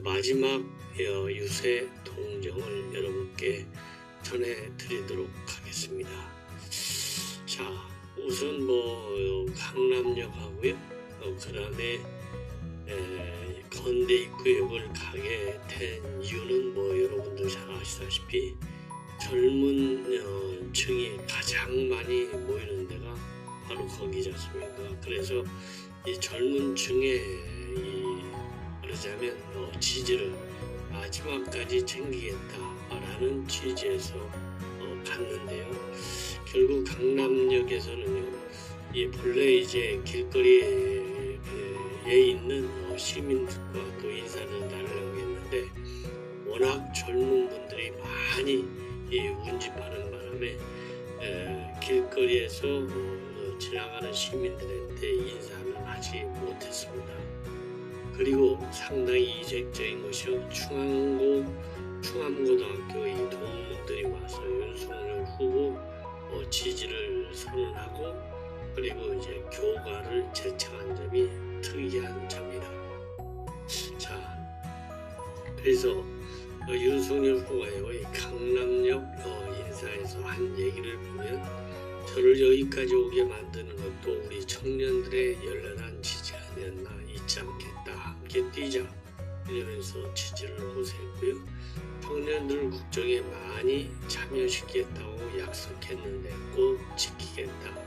마지막 유세 동정을 여러분께 전해드리도록 하겠습니다. 자, 우선 강남역하고요. 그 다음에 건대 입구역을 가게 된 이유는 여러분들 잘 아시다시피 젊은 층이 가장 많이 모이는 데가 바로 거기지 않습니까? 그래서 이 젊은 층의 말하자면 지지를 마지막까지 챙기겠다라는 취지에서 갔는데요. 결국 강남역에서는요, 본래 이제 길거리에 있는 시민들과 또 인사를 나누려고 했는데 워낙 젊은 분들이 많이 운집하는 바람에 길거리에서 지나가는 시민들한테 인사는 하지 못했습니다. 그리고 상당히 이색적인 것이요, 충암고등학교 이 동문들이 와서 윤석열 후보 지지를 선언하고 그리고 이제 교가를 제청한 점이 특이한 점이다. 자, 그래서 윤석열 후보가요, 이 강남역 인사에서 한 얘기를 보면 저를 여기까지 오게 만드는 것도 우리 청년들의 열렬한 지지 아니었나, 잊지 않겠다, 함께 뛰자 이러면서 지지를 호소했고요. 청년들 국정에 많이 참여시키겠다고 약속했는데 꼭 지키겠다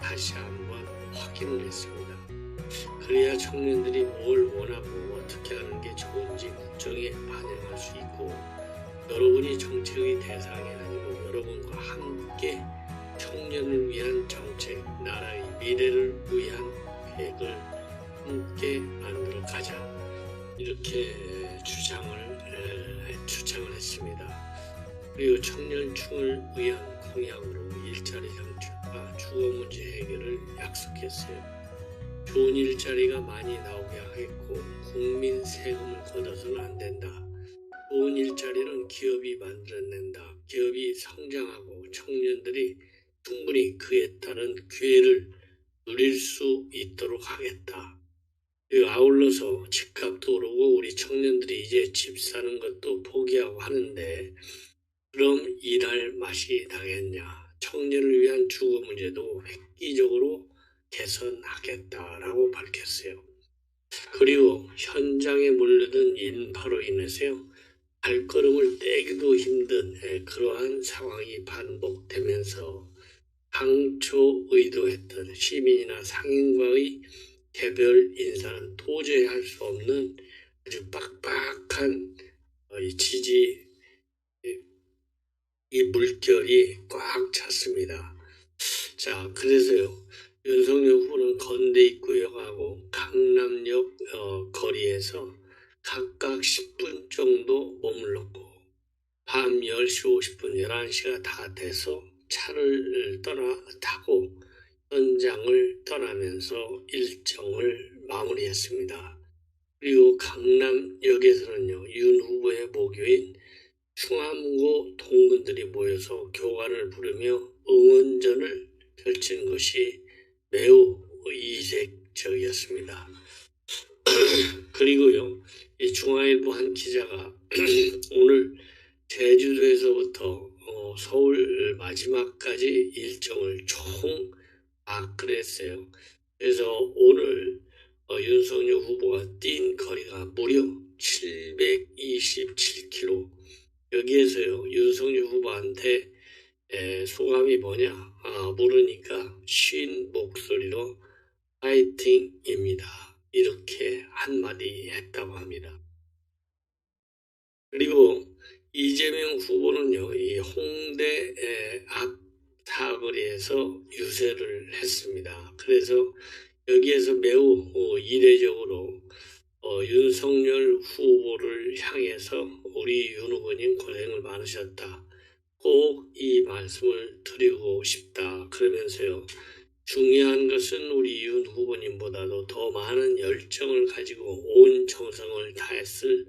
다시 한번 확인을 했습니다. 그래야 청년들이 뭘 원하고 어떻게 하는 게 좋은지 국정에 반영할 수 있고, 여러분이 정책의 대상이 아니고 여러분과 함께 청년을 위한 정책, 나라의 미래를 위한 계획을 함께 만들어 가자, 이렇게 주장을 했습니다. 그리고 청년층을 위한 공약으로 일자리 창출과 주거 문제 해결을 약속했어요. 좋은 일자리가 많이 나오게 하겠고 국민 세금을 걷어서는 안 된다. 좋은 일자리는 기업이 만들어낸다. 기업이 성장하고 청년들이 충분히 그에 따른 기회를 누릴 수 있도록 하겠다. 그리고 아울러서 집값도 오르고 우리 청년들이 이제 집 사는 것도 포기하고 하는데 그럼 일할 맛이 나겠냐. 청년을 위한 주거 문제도 획기적으로 개선하겠다라고 밝혔어요. 그리고 현장에 몰려든 인파로 인해서요, 발걸음을 떼기도 힘든 그러한 상황이 반복되면서 당초 의도했던 시민이나 상인과의 개별 인사는 도저히 할 수 없는 아주 빡빡한 지지 이 물결이 꽉 찼습니다. 자, 그래서요, 윤석열 후보는 건대 입구역하고 강남역 거리에서 각각 10분 정도 머물렀고 밤 10시 50분, 11시가 다 돼서 차를 타고 현장을 떠나면서 일정을 마무리했습니다. 그리고 강남역에서는요, 윤 후보의 모교인 충암고 동문들이 모여서 교가를 부르며 응원전을 펼친 것이 매우 이색적이었습니다. 그리고요, 이 중앙일보 한 기자가 오늘 제주도에서부터 서울 마지막까지 일정을 총 파악을 했어요. 그래서 오늘 윤석열 후보가 뛴 거리가 무려 727km. 여기에서요, 윤석열 후보한테 소감이 뭐냐 물으니까 쉰 목소리로 파이팅입니다, 이렇게 한마디 했다고 합니다. 그리고 이재명 후보는요, 이 홍대 앞 사거리에서 유세를 했습니다. 그래서 여기에서 매우 이례적으로 윤석열 후보를 향해서 우리 윤 후보님 고생을 많으셨다, 꼭 이 말씀을 드리고 싶다 그러면서요, 중요한 것은 우리 윤 후보님보다도 더 많은 열정을 가지고 온 정성을 다했을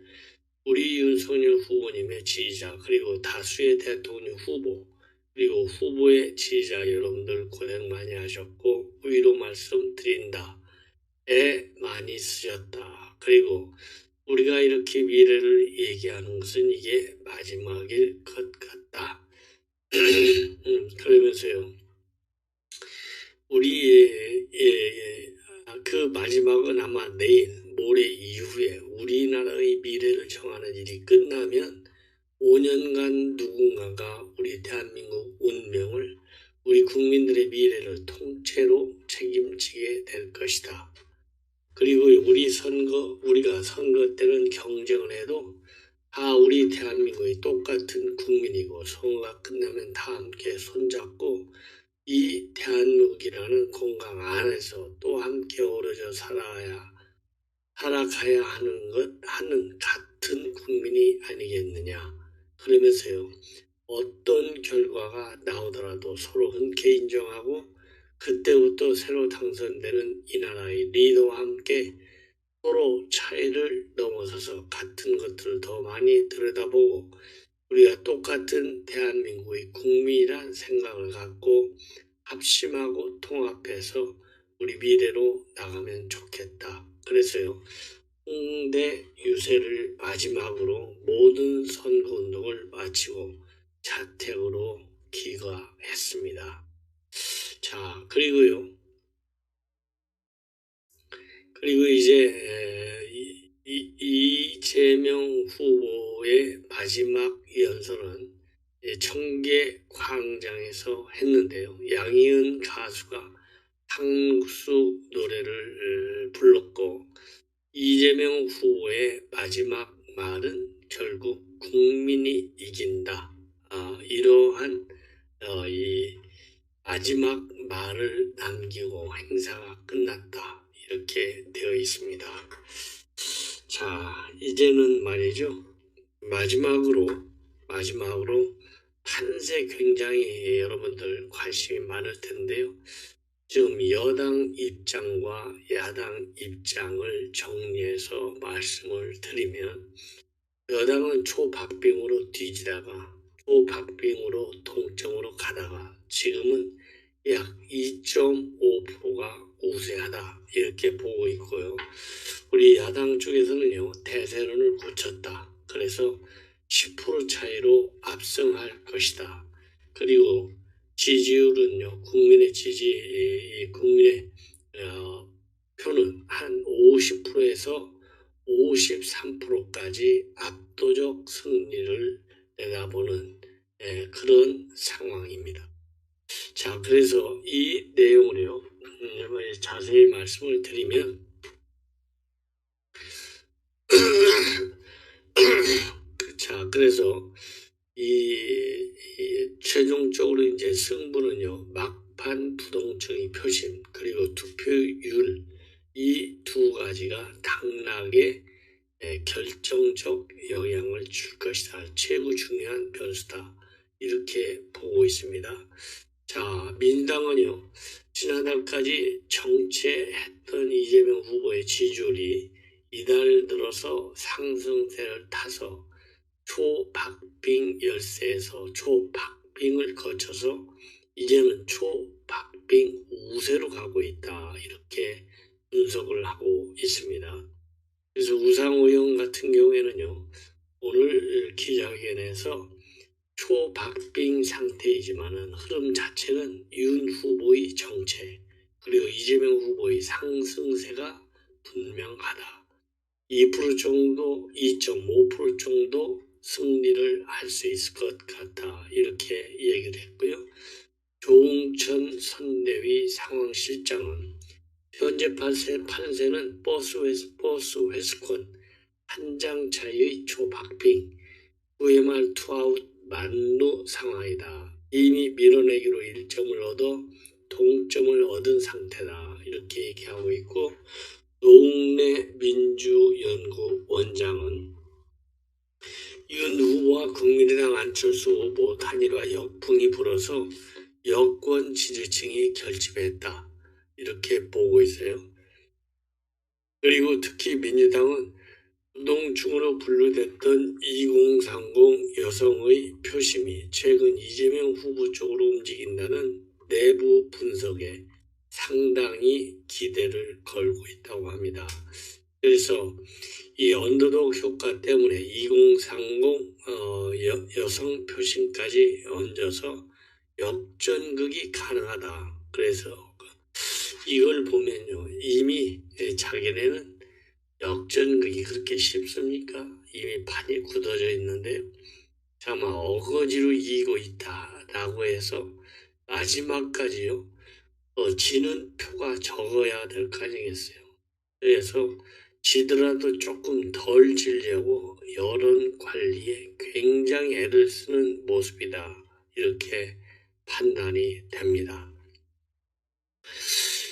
우리 윤석열 후보님의 지지자, 그리고 다수의 대통령 후보, 그리고 후보의 지지자 여러분들 고생 많이 하셨고 위로 말씀드린다, 애 많이 쓰셨다. 그리고 우리가 이렇게 미래를 얘기하는 것은 이게 마지막일 것 같다. 그러면서요. 그 마지막은 아마 내일, 모레 이후에 우리나라의 미래를 정하는 일이 끝나면 5년간 누군가가 우리 대한민국 운명을, 우리 국민들의 미래를 통째로 책임지게 될 것이다. 그리고 우리가 선거 때는 경쟁을 해도 다 우리 대한민국이 똑같은 국민이고, 선거가 끝나면 다 함께 손잡고 이 대한민국이라는 공간 안에서 또 함께 어우러져 살아가야 하는 같은 국민이 아니겠느냐. 그러면서요, 어떤 결과가 나오더라도 서로 흔쾌히 인정하고 그때부터 새로 당선되는 이 나라의 리더와 함께 서로 차이를 넘어서서 같은 것들을 더 많이 들여다보고 우리가 똑같은 대한민국의 국민이란 생각을 갖고 합심하고 통합해서 우리 미래로 나가면 좋겠다. 그래서요, 홍대 유세를 마지막으로 모든 선거운동을 마치고 자택으로 귀가했습니다. 자, 그리고 이제 이재명 후보의 마지막 연설은 청계 광장에서 했는데요. 양희은 가수가 향수 노래를 불렀고, 이재명 후보의 마지막 말은 결국 국민이 이긴다. 이러한 이 마지막 말을 남기고 행사가 끝났다. 이렇게 되어 있습니다. 자, 이제는 말이죠. 마지막으로 판세, 굉장히 여러분들 관심이 많을 텐데요. 지금 여당 입장과 야당 입장을 정리해서 말씀을 드리면, 여당은 초박빙으로 뒤지다가 초박빙으로 동점으로 가다가 지금은 약 2.5%가 우세하다, 이렇게 보고 있고요. 우리 야당 쪽에서는요, 대세론을 굳혔다. 그래서 10% 차이로 압승할 것이다. 그리고 지지율은요, 국민의 표는 한 50%에서 53%까지 압도적 승리를 내다보는 그런 상황입니다. 자, 그래서 이 내용을요, 자세히 말씀을 드리면, 자, 그래서 최종적으로 이제 승부는요, 막판 부동층의 표심, 그리고 투표율, 이 두 가지가 당락에 결정적 영향을 줄 것이다. 최고 중요한 변수다. 이렇게 보고 있습니다. 자, 민주당은요, 지난달까지 정체했던 이재명 후보의 지지율이 이달 들어서 상승세를 타서 초박빙 열세에서 초박빙을 거쳐서 이제는 초박빙 우세로 가고 있다. 이렇게 분석을 하고 있습니다. 그래서 우상호 의원 같은 경우에는요, 오늘 기자회견에서 초박빙 상태이지만은 흐름 자체는 윤 후보의 정체, 그리고 이재명 후보의 상승세가 분명하다. 2% 정도, 2.5% 정도 승리를 할 수 있을 것 같다. 이렇게 얘기를 했고요. 조응천 선대위 상황실장은 현재 판세는 버스 회수권 한 장 차이의 초박빙, VMR 투아웃 만루 상황이다. 이미 밀어내기로 1점을 얻어 동점을 얻은 상태다. 이렇게 얘기하고 있고, 노웅래 민주연구 원장은 윤 후보와 국민의당 안철수 후보 단일화 역풍이 불어서 여권 지지층이 결집했다. 이렇게 보고 있어요. 그리고 특히 민주당은 부동층으로 분류됐던 2030 여성의 표심이 최근 이재명 후보 쪽으로 움직인다는 내부 분석에 상당히 기대를 걸고 있다고 합니다. 그래서 이 언더독 효과 때문에 2030 여성 표심까지 얹어서 역전극이 가능하다. 그래서 이걸 보면요, 이미 자기네는 역전극이 그렇게 쉽습니까? 이미 판이 굳어져 있는데 아마 어거지로 이기고 있다라고 해서 마지막까지요, 지는 표가 적어야 될 거 아니겠어요. 그래서 지더라도 조금 덜 지려고 여론 관리에 굉장히 애를 쓰는 모습이다. 이렇게 판단이 됩니다.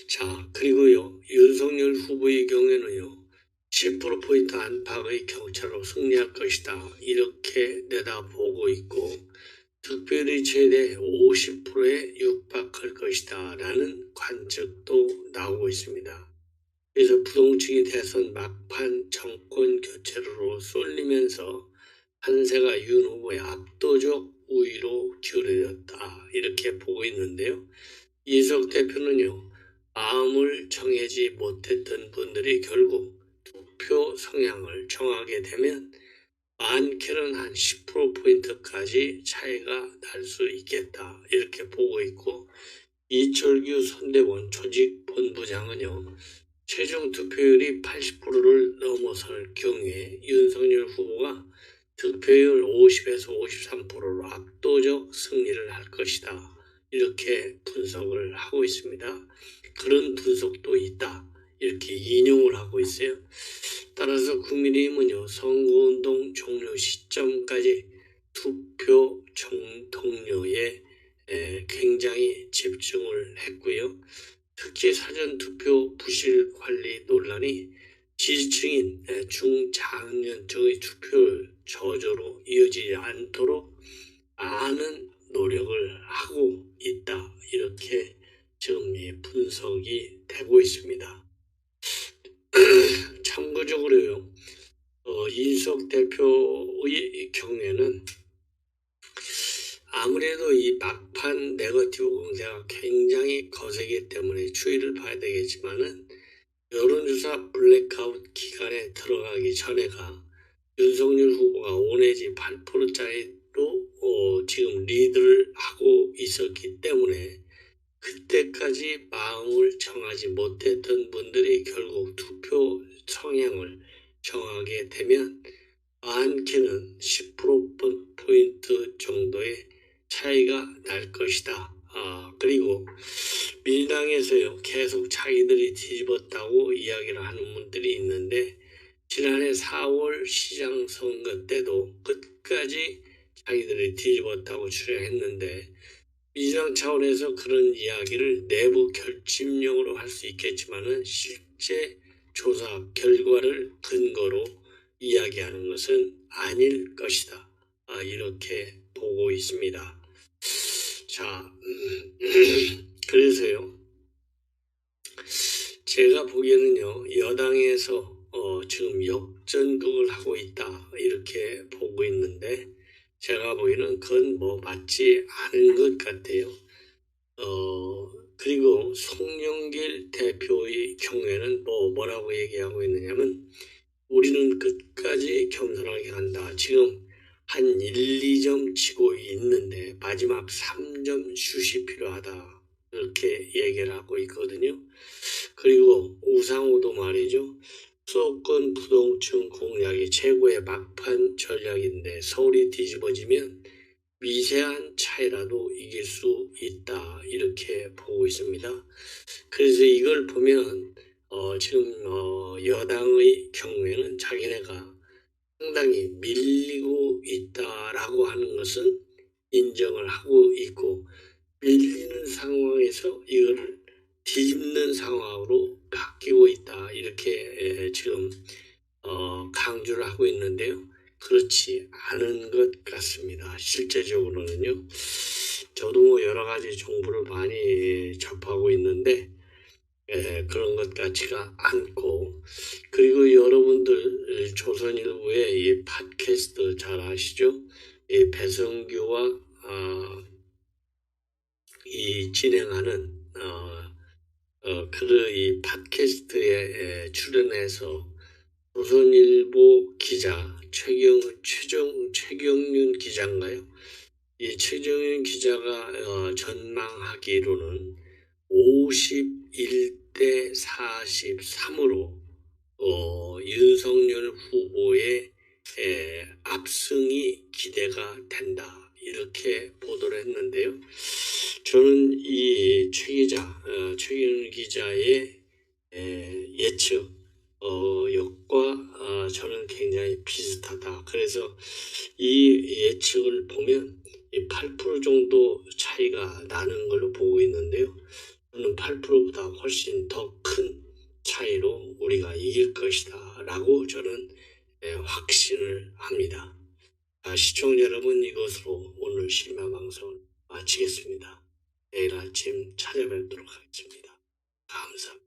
자, 그리고요, 윤석열 후보의 경우에는요, 10%포인트 안팎의 격차로 승리할 것이다. 이렇게 내다보고 있고, 득표율이 최대 50%에 육박할 것이다. 라는 관측도 나오고 있습니다. 그래서 부동층이 대선 막판 정권 교체로 쏠리면서 판세가 윤 후보의 압도적 우위로 기울어졌다. 이렇게 보고 있는데요. 이석 대표는요, 마음을 정하지 못했던 분들이 결국 투표 성향을 정하게 되면 많게는 한 10%포인트까지 차이가 날 수 있겠다. 이렇게 보고 있고, 이철규 선대본 조직본부장은요, 최종 투표율이 80%를 넘어설 경우에 윤석열 후보가 득표율 50에서 53%로 압도적 승리를 할 것이다. 이렇게 분석을 하고 있습니다. 그런 분석도 있다. 이렇게 인용을 하고 있어요. 따라서 국민의힘은요, 선거운동 종료 시점까지 투표 동료에 굉장히 집중을 했고요. 특히 사전투표 부실 관리 논란이 지지층인 중장년층의 투표율 저조로 이어지지 않도록 많은 노력을 하고 있다. 이렇게 지금 분석이 되고 있습니다. 참고적으로요, 이석 대표의 경우에는 아무래도 이 막판 네거티브 공세가 굉장히 거세기 때문에 추이를 봐야 되겠지만은 여론조사 블랙아웃 기간에 들어가기 전에가 윤석열 후보가 5 내지 8%짜리로 지금 리드를 하고 있었기 때문에 그때까지 마음을 정하지 못했던 분들이 결국 투표 성향을 정하게 되면 많게는 10%포인트 정도의 차이가 날 것이다. 그리고 민주당에서요, 계속 자기들이 뒤집었다고 이야기를 하는 분들이 있는데, 지난해 4월 시장 선거 때도 끝까지 자기들이 뒤집었다고 주장했는데, 민주당 차원에서 그런 이야기를 내부 결집용으로 할 수 있겠지만은 실제 조사 결과를 근거로 이야기하는 것은 아닐 것이다. 이렇게 보고 있습니다. 자, 그래서요, 제가 보기에는요, 여당에서 지금 역전극을 하고 있다. 이렇게 보고 있는데, 제가 보기에는 그건 맞지 않은 것 같아요. 그리고 송영길 대표의 경우에는 뭐라고 얘기하고 있느냐면, 우리는 끝까지 겸손하게 간다. 지금 한 1, 2점 치고 있는데 마지막 3점 슛이 필요하다. 이렇게 얘기를 하고 있거든요. 그리고 우상호도 말이죠. 수도권 부동층 공략이 최고의 막판 전략인데 서울이 뒤집어지면 미세한 차이라도 이길 수 있다. 이렇게 보고 있습니다. 그래서 이걸 보면 지금 여당의 경우에는 자기네가 상당히 밀리고 있다라고 하는 것은 인정을 하고 있고, 밀리는 상황에서 이거를 뒤집는 상황으로 바뀌고 있다. 이렇게 지금 강조를 하고 있는데요. 그렇지 않은 것 같습니다. 실제적으로는요. 저도 여러 가지 정보를 많이 접하고 있는데 그런 것 같지가 않고, 그리고 여러분들 조선일보의 이 팟캐스트 잘 아시죠? 이 배성규와 이 진행하는 이 팟캐스트에 출연해서 조선일보 기자 최경윤 기자인가요? 이 최경윤 기자가 전망하기로는 51대 43으로 윤석열 후보의 압승이 기대가 된다. 이렇게 보도를 했는데요. 저는 이 최경윤 기자의 예측과 저는 굉장히 비슷하다. 그래서 이 예측을 보면 8% 정도 차이가 나는 걸로 보고 있는데요. 저는 8%보다 훨씬 더 큰 차이로 우리가 이길 것이다 라고 저는 확신을 합니다. 시청자 여러분, 이것으로 오늘 심야방송을 마치겠습니다. 내일 아침 찾아뵙도록 하겠습니다. 감사합니다.